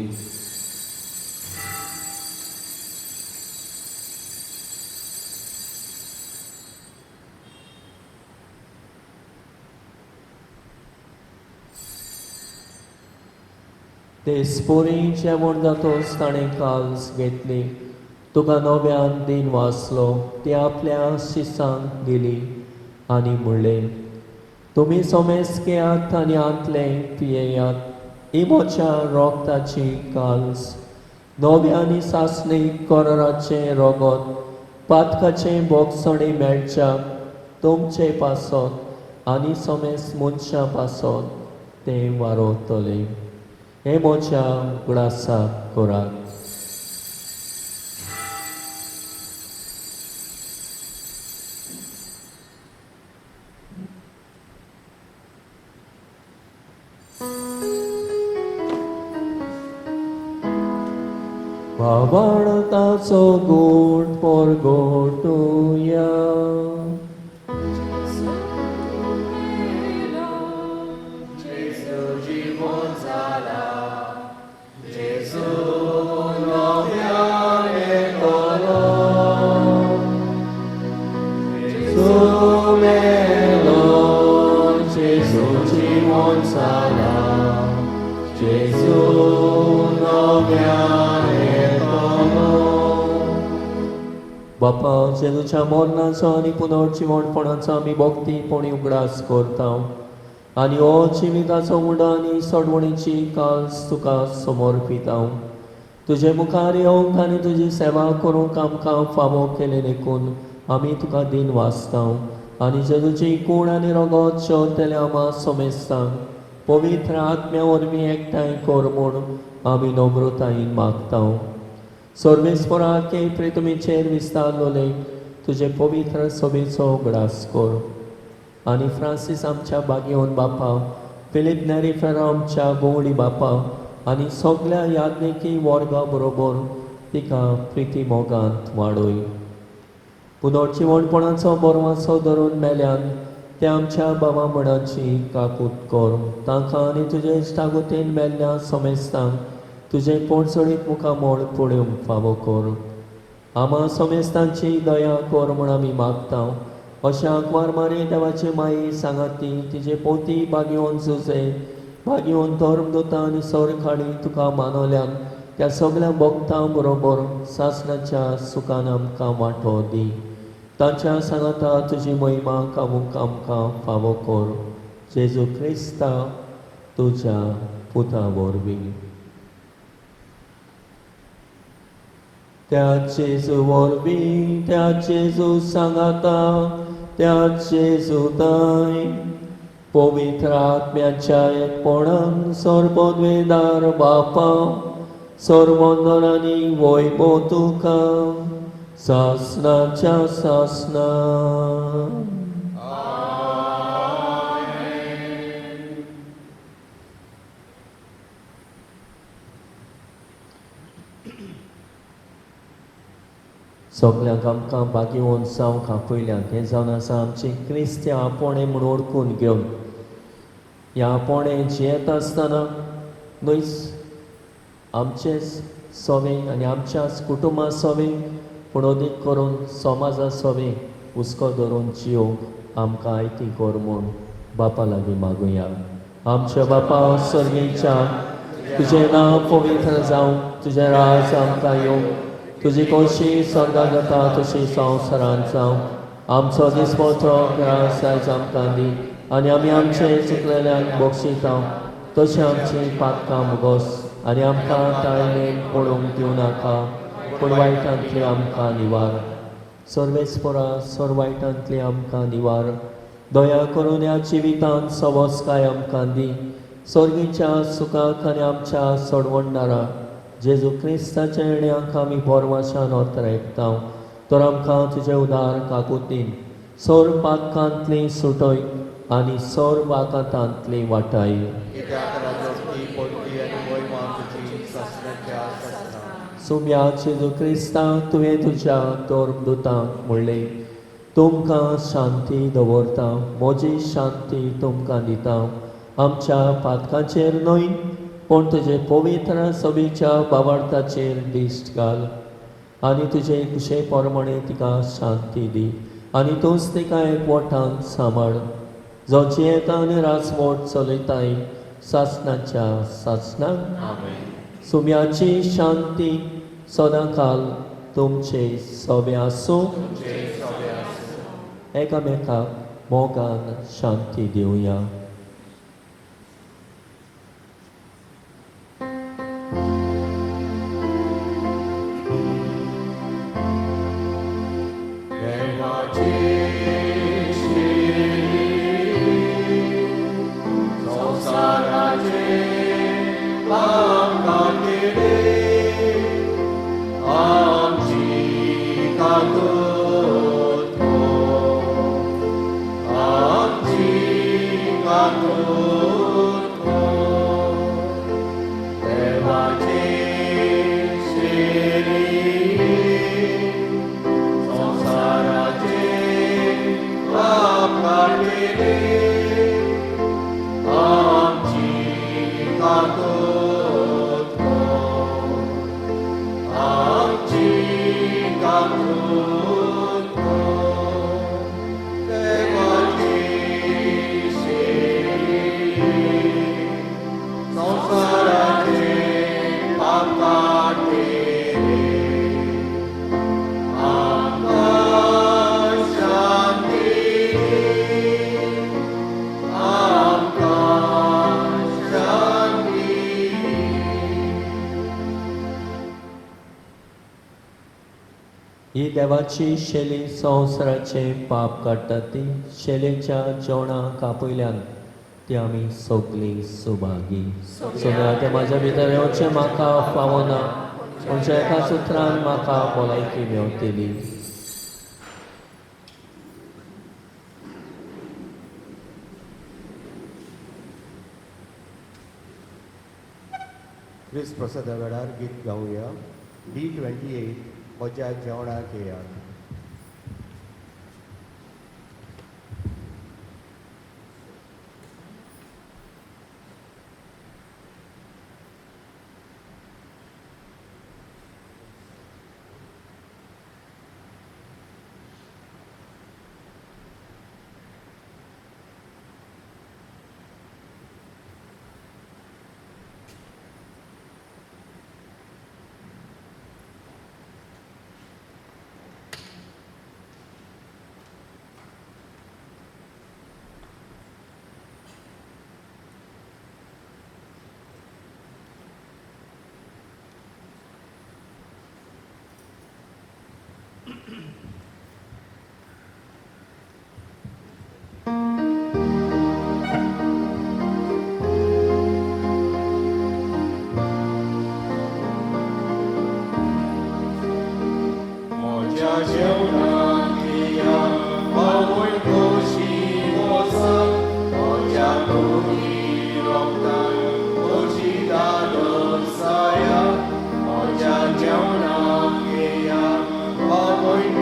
ते स्पोरी जेवण जातोच ताणें काल्स घेतली. तुका नव्यान दिन वाचलो. ती आपल्या शिसांक दिली आनी म्हणलें, तुमी सोमेस्त घेयात आनी आंतले पियेयात. ही म्हज्या रोगताची काल्स. नव्या आनी सासणीक कोराचें रगत पातकाचें बोगसणी मेळच्याक तुमचे पासत आनी सोमेस्त मनशां पासत तें वारोतलें. हे म्हज्या उगडासाक करात. भावार्थाचो गोड परगटुया. बापा जेजूच्या मरणाचो आनी पुनर्जिवणपणाचो आमी भक्तीपणी उगडास करता. आनी हो जिविताचो उडो आनी सोडवणीची काल्स तुका समर्पिता. तुजे मुखार येवंक आनी तुजी सेवा करूंक आमकां फावो केले देखून आमी तुका दिन वाचता. आनी जेजूची कूड आनी रगत शेवतेल्या आमा सोमेस्तांक पवित्र आत्म्या वरवीं एकठांय कर म्हूण आमी नम्रतायेन मागता. सर्वेस्पराक हे प्रितुमेचेर विस्तारलोले तुजे पवित्र सभेचो उगडास कर. आनी फ्रांसीस आमच्या बागेवन बापा, फिलीप नेरीफेरा आमच्या गोवडी बापा आनी सगळ्या याज्ञिकी वर्गा बरोबर तिका प्रिती मोगांत वाडय. पुनर्जिवणपणाचो बोरवासो धरून मेल्यान ते आमच्या बाबा मणाची काकूट कर. तांकां आनी तुजे इश्टागोतेन मेल्ल्या सोमेस्तांक तुजे पोडसडीत मुखामोळ पळोवंक फावो कर. आमा सोमेस्तांची दया कर म्हूण आमी मागता. अशा अकवार मारी देवाची माई सांगाती तिजे पोती बागेवन झुजे बागेवन धर्मदूतां आनी सरखाडी तुका मानवल्यान त्या सगळ्या भक्तां बरोबर सासणाच्या सुखान आमकां वांटो दी. तांच्या सांगाता तुजी महिमा कामूंक आमकां फावो कर. जेजू क्रिस्ता तुज्या पुता वरवीं. त्या जेजू वरवीं त्या जेजू सांगाता त्या जेजू दाय पवित्र आत्म्याच्या एकपणान सर्वोद्वेदार बापा सर्वोंदरांनी वैभव तुका सासणाच्या सासणा. सगळ्यांक आमकां बागेवन जावंक आपयल्याक हें जावन आसा आमचे क्रिस्त आपोणे म्हूण ओळखून घेवन ह्या आपोणे जियेत आसतना न्हयच आमचेच सोवे आनी आमच्याच कुटुंबा सोवे पूण अदीक करून समाजा सोवे हुस्को धरून जियोवंक आमकां आयती कर म्हूण बापा लागीं मागुया. आमच्या बापा सर्गेच्या तुजें नांव पवित्र जावं, तुजें राज आमकां येवं, तुजी खोशी स्वर्गांत जाता तशी संवसारांत जावं. आमचो दिसपळटो ग्रास आयज आमकां दी आनी आमी आमचे चुकलेल्यांक बक्षिता तशें आमची पातकां मुगोस आनी आमकां ताळमेन पडोवंक दिवं नाका पूण वायटांतली आमकां निवार. सर्वेस्परा सर वायटांतली आमकां निवार. दया करून ह्या जिवितांत सवस्काय आमकां दी. सर्गीच्या सुखाक आनी आमच्या सोडवणदारा जेजू क्रिस्ताच्या येण्याक आमी बोरवाशान ओतरायता. तर आमकां तुजें उदार काकुतीन सोर पातकांतली सुटय आनी सोर वाकांतांतली वाटाय. कित्याक राजवटी पोटकी आनी मोहिमा तुजी ससण्याच्या ससना. सुम्या जेजू क्रिस्ता तुवें तुज्या दोरदुतांक म्हणलें तुमकां शांती दवरता, म्हजी शांती तुमकां दिता. आमच्या पातकांचेर न्हय पूण तुजे पवित्र सभेच्या बाबार्थाचेर दिश्ट घाल आनी तुजे कुशे पोरमणे तिका शांती दी आनी तूंच तिका एकवटान सांबाळ. जो जियेता आनी रासमोट चलयताय सासणाच्या सासणाक. सुम्याची शांती सदांकाल तुमचे सोबे आसूं. एकामेकाक मोगान शांती दिवया. ही देवाची शेली संवसाराचे पाप काडटा ती शेलेच्या जेवणाक आपयल्यान ती आमी सगळीं सुभागी. सुम्या ते म्हाज्या भितर येवचें म्हाका फावो ना पूण एका सुत्रान म्हाका भलायकी मेवतली. क्रिस्त प्रसादा वेळार गीत गावया. D28 म्हज्या जेवणाक येयात. Going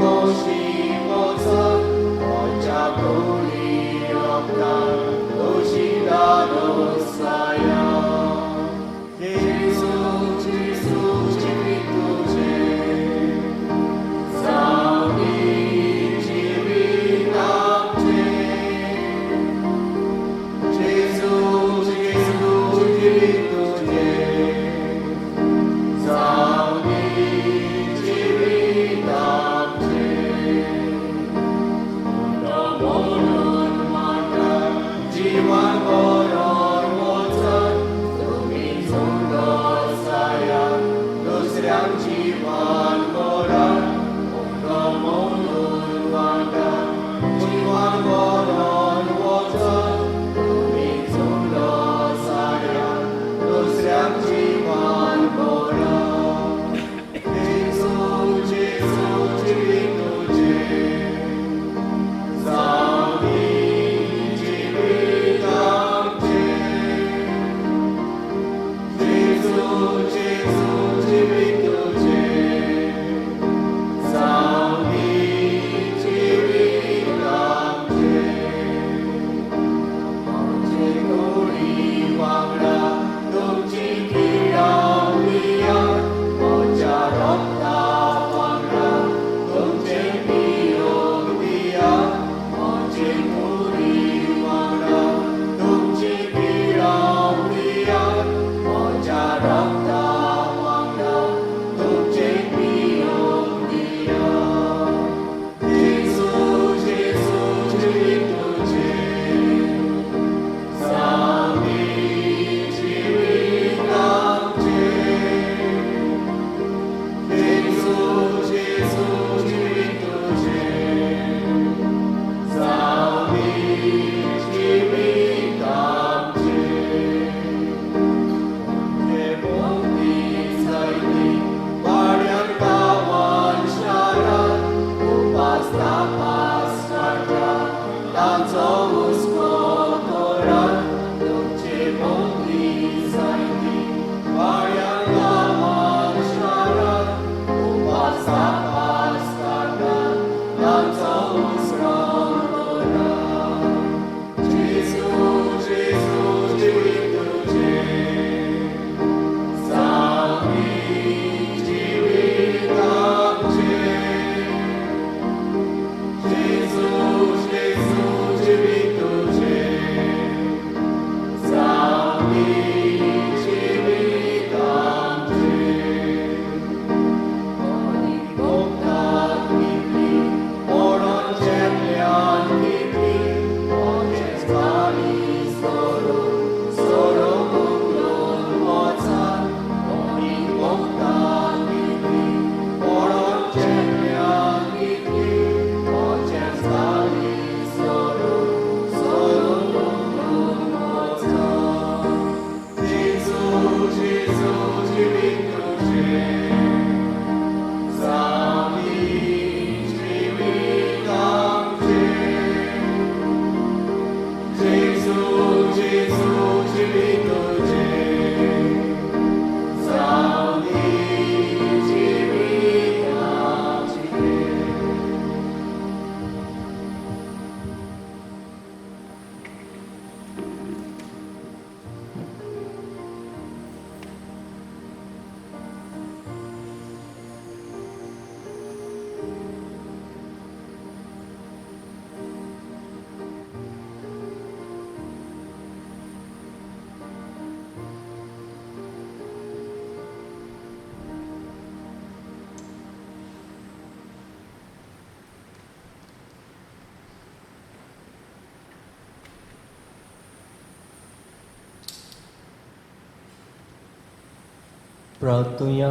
प्रार्थुया.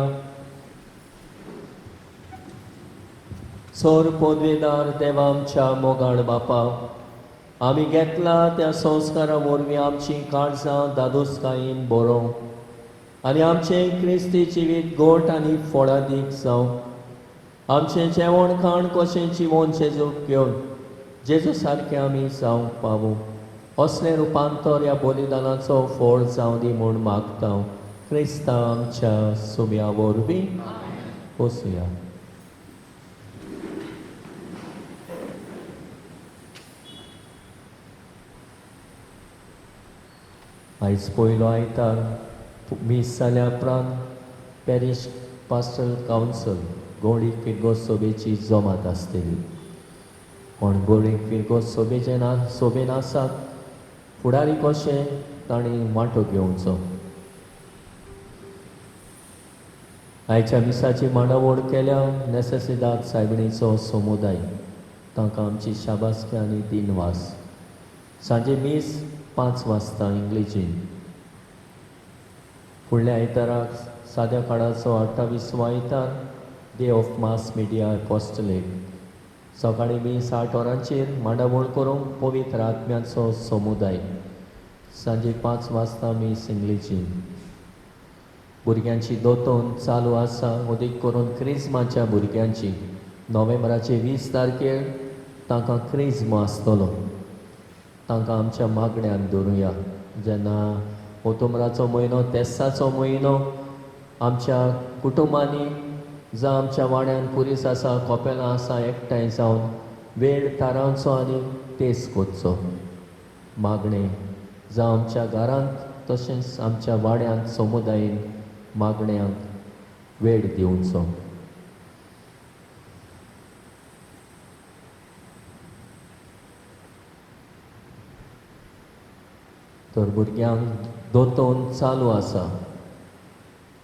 सोर पदवेदार देवा आमच्या मोगाळ बापा, आमी घेतला त्या संस्कारा वरवीं आमची काळजां दादोसकायेन बरो आनी आमचें क्रिस्ती जिवीत गोट आनी फळादीक जावं. आमचें जेवण खाण कशें जिवन जेजूक घेवन जेजू सारकें आमी जावंक पावूं. असलें रुपांतर ह्या बलिदानाचो फळ जावं दी म्हूण मागता. क्रिस्ता आमच्या सुम्या वरवीं बसुया. आयज पयलो आयतार मीस जाल्या उपरांत पॅरीश पास्टरल कावन्सल गोडी फिरगोस सोबेची जमात आसतली. पण गोडी फिरगोस सोबेन आसात फुडारी कशें तांणी वांटो घेवचो. आयच्या मिसाची मांडावळ केल्या नेसेसिदाद सायबिणीचो समुदाय, तांकां आमची शाबासकी आनी दिनवास. सांजे मीस 5 वाजता इंग्लिशीन. फुडल्या आयताराक साद्या काळाचो 28वो आयतार डे ऑफ मास मिडिया एपोस्टलेट. सकाळीं मीस 8 वरांचेर मांडावळ करूंक पवित्र आत्म्याचो समुदाय. सांजे 5 वाजता मीस इंग्लिशीन. भुरग्यांची दोतोन चालू आसा, उदीक करून क्रिस्माच्या भुरग्यांची. नोव्हेंबराचे 20 तारखेर तांकां क्रिस्म आसतलो. तांकां आमच्या मागण्यांत दवरुया. जेन्ना ऑक्टोबराचो म्हयनो तेस्साचो म्हयनो आमच्या कुटुंबांनी जावं आमच्या वाड्यान पुलीस आसा, कॉपेलां आसा, एकठांय जावन वेळ थारावचो आनी तेस करचो. मागणे जावं आमच्या घरांत तशेंच आमच्या वाड्यांत समुदायान मागण्यांक वेळ दिवचो. तर भुरग्यांक दोतोन चालू आसा.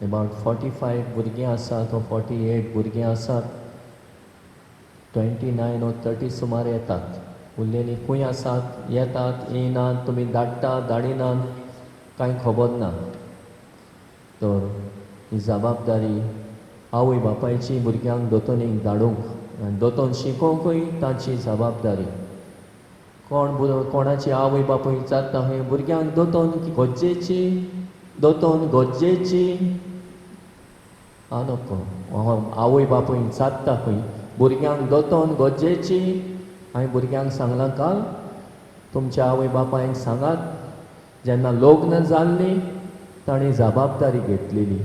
अबावट 45 भुरगीं आसात वा 48 भुरगीं आसात. 29 वा 30 सुमार येतात. उरलेलीं खूंय आसात, येतात, येयनात, तुमी धाडटात, धाडिनात, कांय खबर ना. तर ही जबाबदारी आवय बापायची भुरग्यांक दोतोनीक धाडूंक आनी दोतोन शिकोवंकूय तांची जबाबदारी. कोणाची आवय बापूय जाता खंय भुरग्यांक दोतोन गरजेची, दोतोन गरजेची नको. आवय बापूय जाता खंय भुरग्यांक दोतोन गरजेची. हांवें भुरग्यांक सांगलां काल, तुमच्या आवय बापायक सांगात जेन्ना लग्न जाल्लीं ताणीं जबाबदारी घेतलेली.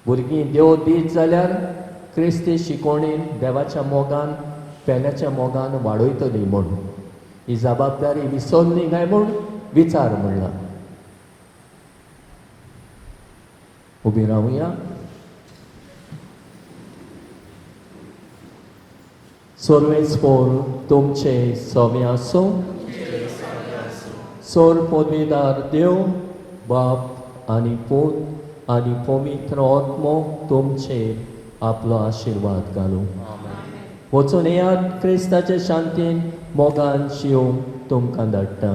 भुरगीं देव दीत जाल्यार क्रिस्ती शिकोवणेन देवाच्या मोगान पेल्याच्या मोगान वाडयतलीं म्हूण. ही जबाबदारी विसरली काय म्हूण विचार म्हणला. उबी रावुया. सर्वेस्पोर तुमचे सोबे आसूं. सोर पदवीदार देव बाप आनी पूत आनी पवित्र आत्मो तुमचेर आपलो आशिर्वाद घालूं. वचून येयात, क्रिस्ताचे शांतीन मोगान शिवूंक तुमकां धाडटा.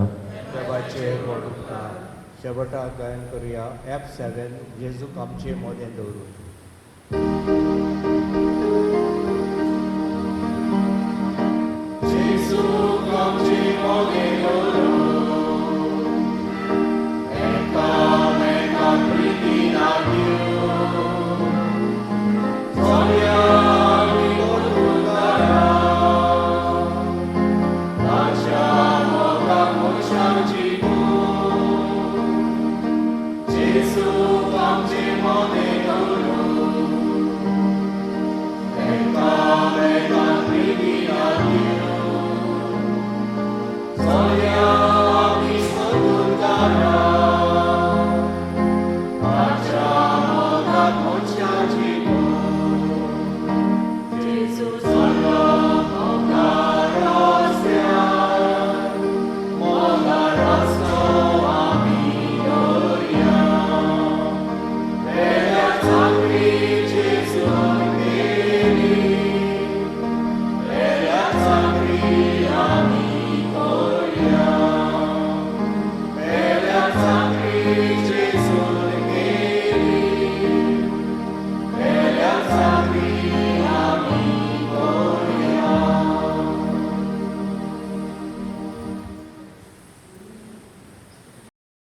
देवाचे व्हड उपकार. शेवटाक गायन करुया F7 जेजूक आमचे मोदें दवरून.